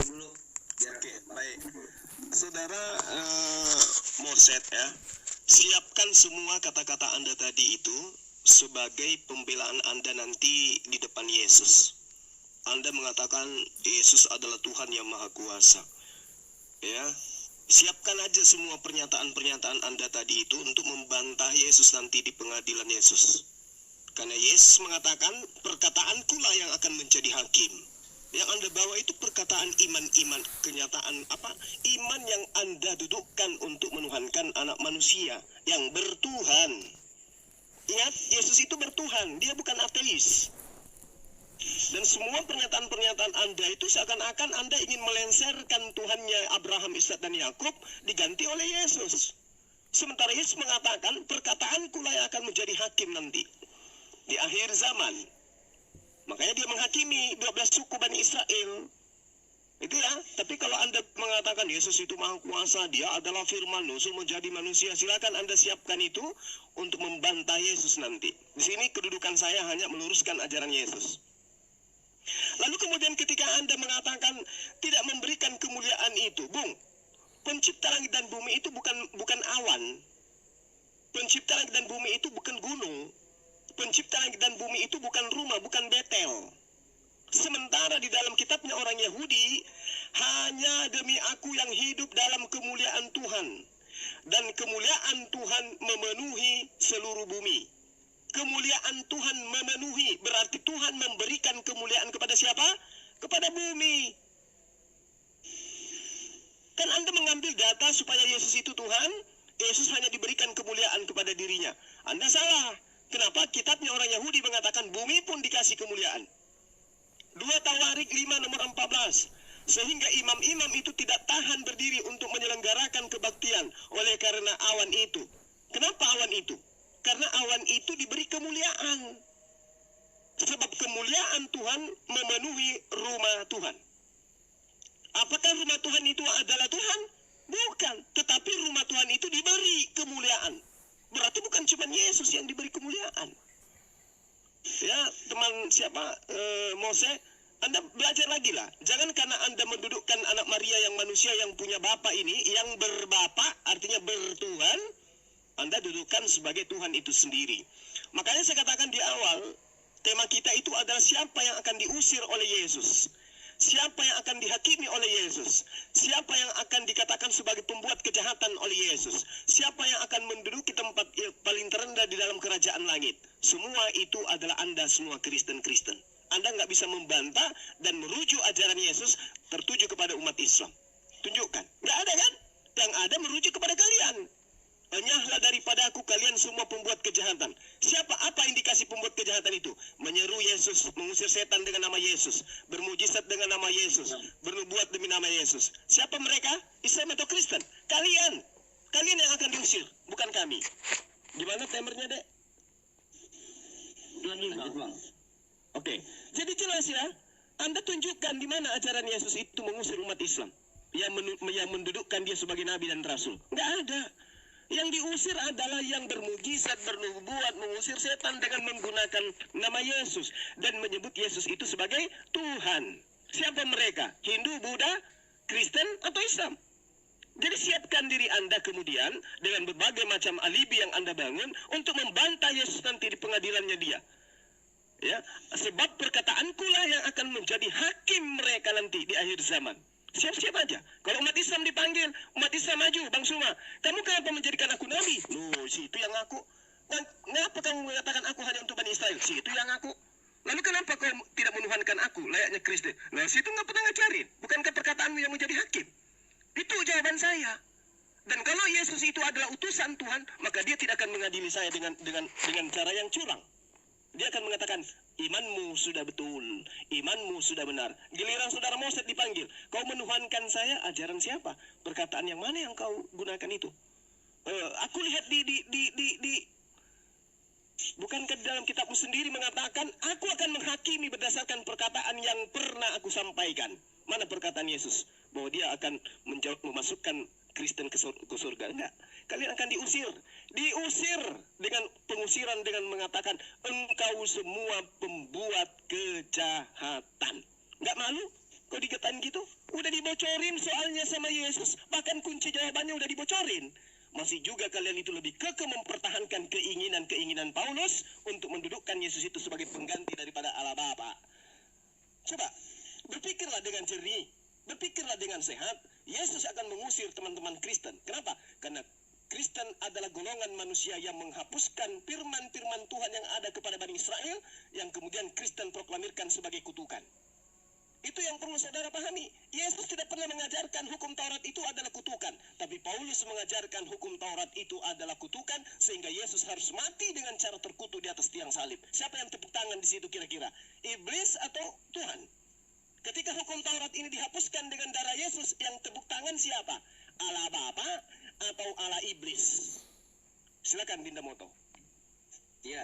dulu. Oke, baik. Saudara Morset ya, siapkan semua kata-kata Anda tadi itu sebagai pembelaan Anda nanti di depan Yesus. Anda mengatakan Yesus adalah Tuhan yang Maha Kuasa. Ya, siapkan aja semua pernyataan-pernyataan Anda tadi itu untuk membantah Yesus nanti di pengadilan Yesus. Karena Yesus mengatakan, perkataanku lah yang akan menjadi hakim. Yang Anda bawa itu perkataan iman-iman, kenyataan apa? Iman yang Anda dudukkan untuk menuhankan anak manusia yang bertuhan. Ingat, Yesus itu bertuhan, dia bukan ateis. Dan semua pernyataan-pernyataan Anda itu seakan-akan Anda ingin melengsarkan Tuhannya Abraham, Ishak, dan Yakub diganti oleh Yesus. Sementara Yesus mengatakan, perkataanku lah yang akan menjadi hakim nanti di akhir zaman. Makanya dia menghakimi 12 suku Bani Israel. Itu ya. Tapi kalau Anda mengatakan Yesus itu Maha Kuasa, dia adalah firman, nusul menjadi manusia, silakan Anda siapkan itu untuk membantah Yesus nanti. Di sini kedudukan saya hanya meluruskan ajaran Yesus. Lalu kemudian ketika Anda mengatakan tidak memberikan kemuliaan itu, Bung, pencipta langit dan bumi itu bukan awan. Pencipta langit dan bumi itu bukan gunung. Pencipta langit dan bumi itu bukan rumah, bukan Betel. Sementara di dalam kitabnya orang Yahudi, hanya demi aku yang hidup dalam kemuliaan Tuhan. Dan kemuliaan Tuhan memenuhi seluruh bumi. Kemuliaan Tuhan memenuhi, berarti Tuhan memberikan kemuliaan kepada siapa? Kepada bumi. Kan Anda mengambil data supaya Yesus itu Tuhan, Yesus hanya diberikan kemuliaan kepada dirinya. Anda salah. Kenapa? Kitabnya orang Yahudi mengatakan bumi pun dikasih kemuliaan. 2 Tawarik 5 nomor 14. Sehingga imam-imam itu tidak tahan berdiri untuk menyelenggarakan kebaktian oleh karena awan itu. Kenapa awan itu? Karena awan itu diberi kemuliaan. Sebab kemuliaan Tuhan memenuhi rumah Tuhan. Apakah rumah Tuhan itu adalah Tuhan? Bukan. Tetapi rumah Tuhan itu diberi kemuliaan. Berarti bukan cuma Yesus yang diberi kemuliaan. Ya, teman siapa? Mose, Anda belajar lagi lah. Jangan karena Anda mendudukkan anak Maria yang manusia yang punya bapa ini, yang berbapa, artinya bertuhan, Anda dudukkan sebagai Tuhan itu sendiri. Makanya saya katakan di awal, tema kita itu adalah siapa yang akan diusir oleh Yesus. Siapa yang akan dihakimi oleh Yesus? Siapa yang akan dikatakan sebagai pembuat kejahatan oleh Yesus? Siapa yang akan menduduki tempat paling terendah di dalam kerajaan langit? Semua itu adalah Anda semua Kristen-Kristen. Anda nggak bisa membantah dan merujuk ajaran Yesus tertuju kepada umat Islam. Tunjukkan. Nggak ada kan? Yang ada merujuk kepada kalian. Enyahlah daripada aku kalian semua pembuat kejahatan. Siapa, apa indikasi pembuat kejahatan itu? Menyeru Yesus, mengusir setan dengan nama Yesus, bermujizat dengan nama Yesus, bernubuat demi nama Yesus. Siapa mereka? Islam atau Kristen? Kalian. Kalian yang akan diusir, bukan kami. Gimana timernya, Dek? 25. Oke. Jadi jelas ya, Anda tunjukkan di mana ajaran Yesus itu mengusir umat Islam. Yang mendudukkan dia sebagai nabi dan rasul. Nggak ada. Yang diusir adalah yang bermujizat, bernubuat, mengusir setan dengan menggunakan nama Yesus. Dan menyebut Yesus itu sebagai Tuhan. Siapa mereka? Hindu, Buddha, Kristen, atau Islam? Jadi siapkan diri Anda kemudian dengan berbagai macam alibi yang Anda bangun untuk membantah Yesus nanti di pengadilannya dia. Ya, sebab perkataanku lah yang akan menjadi hakim mereka nanti di akhir zaman. Siap-siap aja. Kalau umat Islam dipanggil, umat Islam maju, Bang Suma. Kamu kenapa menjadikan aku nabi? Loh, si itu yang aku. Kenapa kamu mengatakan aku hanya untuk Bani Israel? Si itu yang aku. Lalu kenapa kau tidak menuhankan aku, layaknya Kristen? Nah, si itu nggak pernah ngajarin. Bukankah perkataanmu yang menjadi hakim? Itu jawaban saya. Dan kalau Yesus itu adalah utusan Tuhan, maka dia tidak akan mengadili saya dengan cara yang curang. Dia akan mengatakan, imanmu sudah betul, imanmu sudah benar. Giliran saudara Moses dipanggil, kau menuhankan saya, ajaran siapa? Perkataan yang mana yang kau gunakan itu? Aku lihat bukankah dalam kitabmu sendiri mengatakan, aku akan menghakimi berdasarkan perkataan yang pernah aku sampaikan. Mana perkataan Yesus? Bahwa dia akan memasukkan Kristen ke surga. Enggak. Kalian akan diusir. Diusir dengan pengusiran dengan mengatakan, engkau semua pembuat kejahatan. Enggak malu? Kok dikatain gitu? Udah dibocorin soalnya sama Yesus, bahkan kunci jawabannya udah dibocorin. Masih juga kalian itu lebih kekeh mempertahankan keinginan-keinginan Paulus untuk mendudukkan Yesus itu sebagai pengganti daripada Allah Bapa. Coba, berpikirlah dengan jernih, berpikirlah dengan sehat. Yesus akan mengusir teman-teman Kristen. Kenapa? Karena Kristen adalah golongan manusia yang menghapuskan firman-firman Tuhan yang ada kepada Bani Israel, yang kemudian Kristen proklamirkan sebagai kutukan. Itu yang perlu saudara pahami. Yesus tidak pernah mengajarkan hukum Taurat itu adalah kutukan. Tapi Paulus mengajarkan hukum Taurat itu adalah kutukan, sehingga Yesus harus mati dengan cara terkutuk di atas tiang salib. Siapa yang tepuk tangan di situ kira-kira? Iblis atau Tuhan? Ketika hukum Taurat ini dihapuskan dengan darah Yesus, yang tepuk tangan siapa? Allah Bapa atau Allah Iblis? Silakan Binda Moto. Ya,